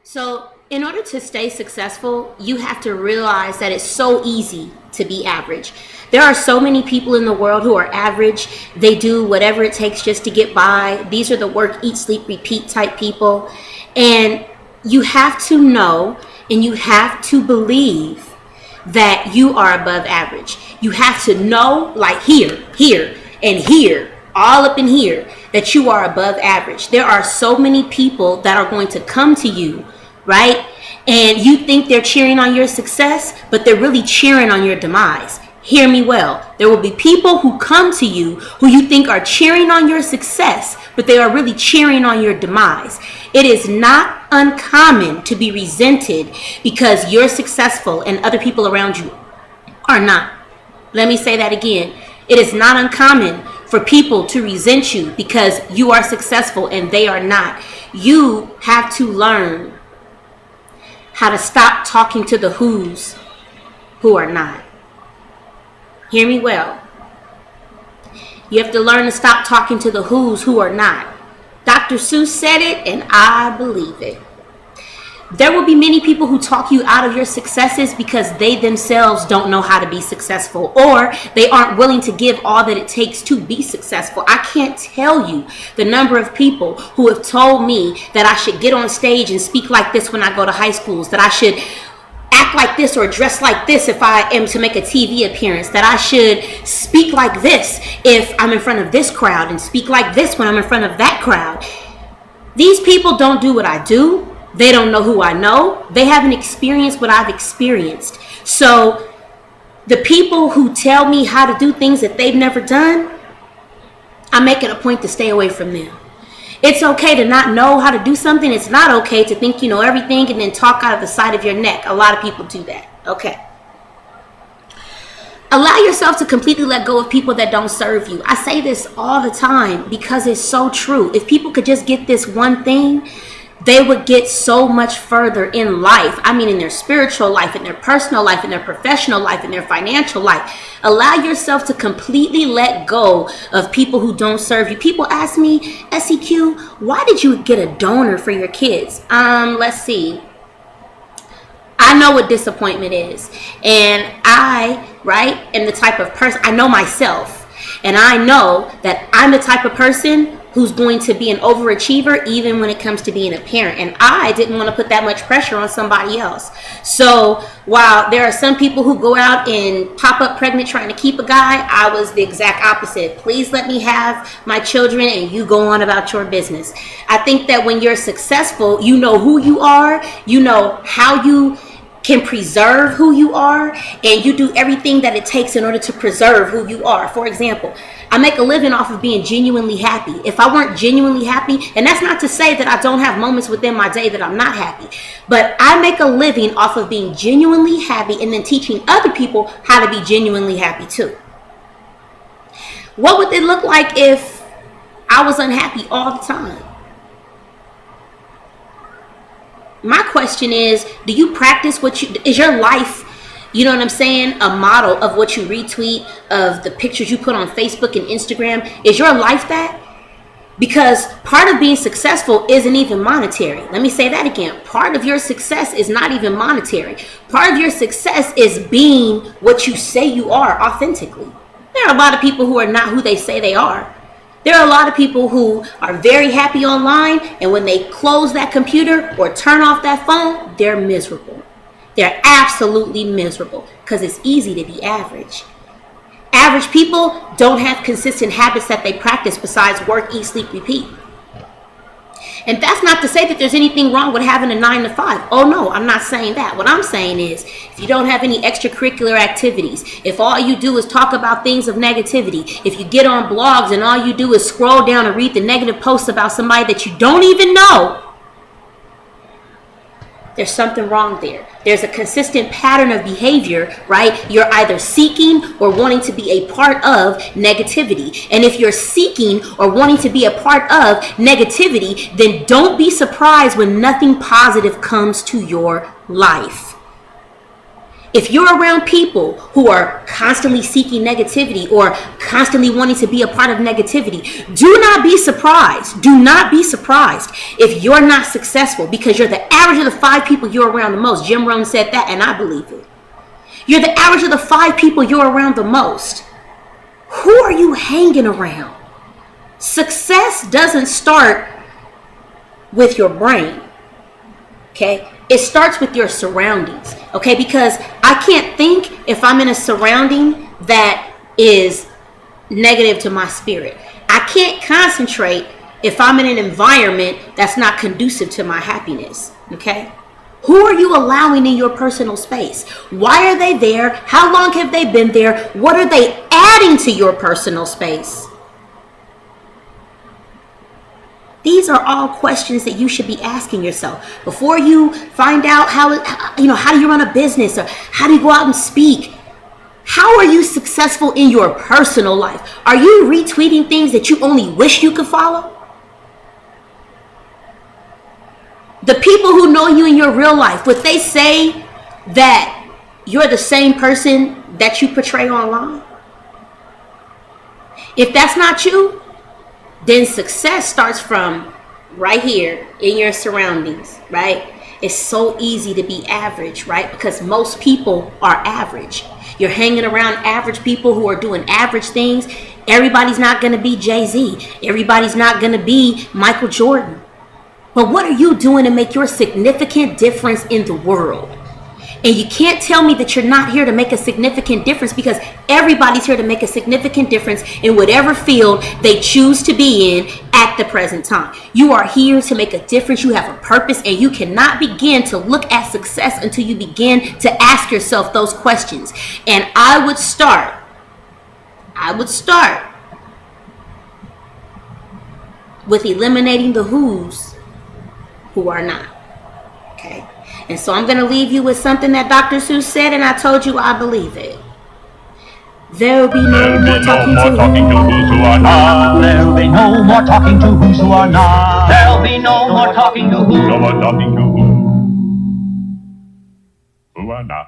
So, in order to stay successful, you have to realize that it's so easy to be average. There are so many people in the world who are average. They do whatever it takes just to get by. These are the work, eat, sleep, repeat type people. And you have to know and you have to believe that you are above average. You have to know, like here, and here, all up in here, that you are above average. There are so many people that are going to come to you, right? And you think they're cheering on your success, but they're really cheering on your demise. Hear me well. There will be people who come to you who you think are cheering on your success, but they are really cheering on your demise. It is not uncommon to be resented because you're successful and other people around you are not. Let me say that again. It is not uncommon for people to resent you because you are successful and they are not. You have to learn how to stop talking to the who's who are not. Hear me well. You have to learn to stop talking to the who's who are not. Dr. Seuss said it and I believe it. There will be many people who talk you out of your successes because they themselves don't know how to be successful, or they aren't willing to give all that it takes to be successful. I can't tell you the number of people who have told me that I should get on stage and speak like this when I go to high schools, that I should act like this or dress like this if I am to make a TV appearance, that I should speak like this if I'm in front of this crowd and speak like this when I'm in front of that crowd. These people don't do what I do. They don't know who I know. They haven't experienced what I've experienced. So the people who tell me how to do things that they've never done, I make it a point to stay away from them. It's okay to not know how to do something. It's not okay to think you know everything and then talk out of the side of your neck. A lot of people do that. Okay. Allow yourself to completely let go of people that don't serve you. I say this all the time because it's so true. If people could just get this one thing, they would get so much further in life. I mean, in their spiritual life, in their personal life, in their professional life, in their financial life. Allow yourself to completely let go of people who don't serve you. People ask me, SEQ, why did you get a donor for your kids? Let's see. I know what disappointment is. And I, am the type of person, I know myself. And I know that I'm the type of person who's going to be an overachiever even when it comes to being a parent. And I didn't want to put that much pressure on somebody else. So while there are some people who go out and pop up pregnant trying to keep a guy, I was the exact opposite. Please let me have my children and you go on about your business. I think that when you're successful, you know who you are, you know how you can preserve who you are, and you do everything that it takes in order to preserve who you are. For example, I make a living off of being genuinely happy. If I weren't genuinely happy, and that's not to say that I don't have moments within my day that I'm not happy, but I make a living off of being genuinely happy and then teaching other people how to be genuinely happy too. What would it look like if I was unhappy all the time? My question is, do you practice is your life, you know what I'm saying, a model of what you retweet, of the pictures you put on Facebook and Instagram? Is your life that? Because part of being successful isn't even monetary. Let me say that again. Part of your success is not even monetary. Part of your success is being what you say you are authentically. There are a lot of people who are not who they say they are. There are a lot of people who are very happy online, and when they close that computer or turn off that phone, they're miserable. They're absolutely miserable because it's easy to be average. Average people don't have consistent habits that they practice besides work, eat, sleep, repeat. And that's not to say that there's anything wrong with having a 9-to-5. Oh no, I'm not saying that. What I'm saying is, if you don't have any extracurricular activities, if all you do is talk about things of negativity, if you get on blogs and all you do is scroll down and read the negative posts about somebody that you don't even know, there's something wrong there. There's a consistent pattern of behavior, right? You're either seeking or wanting to be a part of negativity. And if you're seeking or wanting to be a part of negativity, then don't be surprised when nothing positive comes to your life. If you're around people who are constantly seeking negativity or constantly wanting to be a part of negativity, do not be surprised. Do not be surprised if you're not successful, because you're the average of the 5 people you're around the most. Jim Rohn said that, and I believe it. You're the average of the 5 people you're around the most. Who are you hanging around? Success doesn't start with your brain, okay? It starts with your surroundings, okay? Because I can't think if I'm in a surrounding that is negative to my spirit. I can't concentrate if I'm in an environment that's not conducive to my happiness, okay? Who are you allowing in your personal space? Why are they there? How long have they been there? What are they adding to your personal space? These are all questions that you should be asking yourself before you find out how do you run a business, or how do you go out and speak? How are you successful in your personal life? Are you retweeting things that you only wish you could follow? The people who know you in your real life, would they say that you're the same person that you portray online? If that's not you, then success starts from right here in your surroundings, right? It's so easy to be average, right? Because most people are average. You're hanging around average people who are doing average things. Everybody's not going to be Jay-Z. Everybody's not going to be Michael Jordan. But what are you doing to make your significant difference in the world? And you can't tell me that you're not here to make a significant difference, because everybody's here to make a significant difference in whatever field they choose to be in at the present time. You are here to make a difference. You have a purpose, and you cannot begin to look at success until you begin to ask yourself those questions. And I would start with eliminating the who's who are not. Okay? And so I'm going to leave you with something that Dr. Seuss said, and I told you I believe it. There will be no more talking to who's who are not. There will be no more talking to who's who are not. There will be no more talking to who's who are not.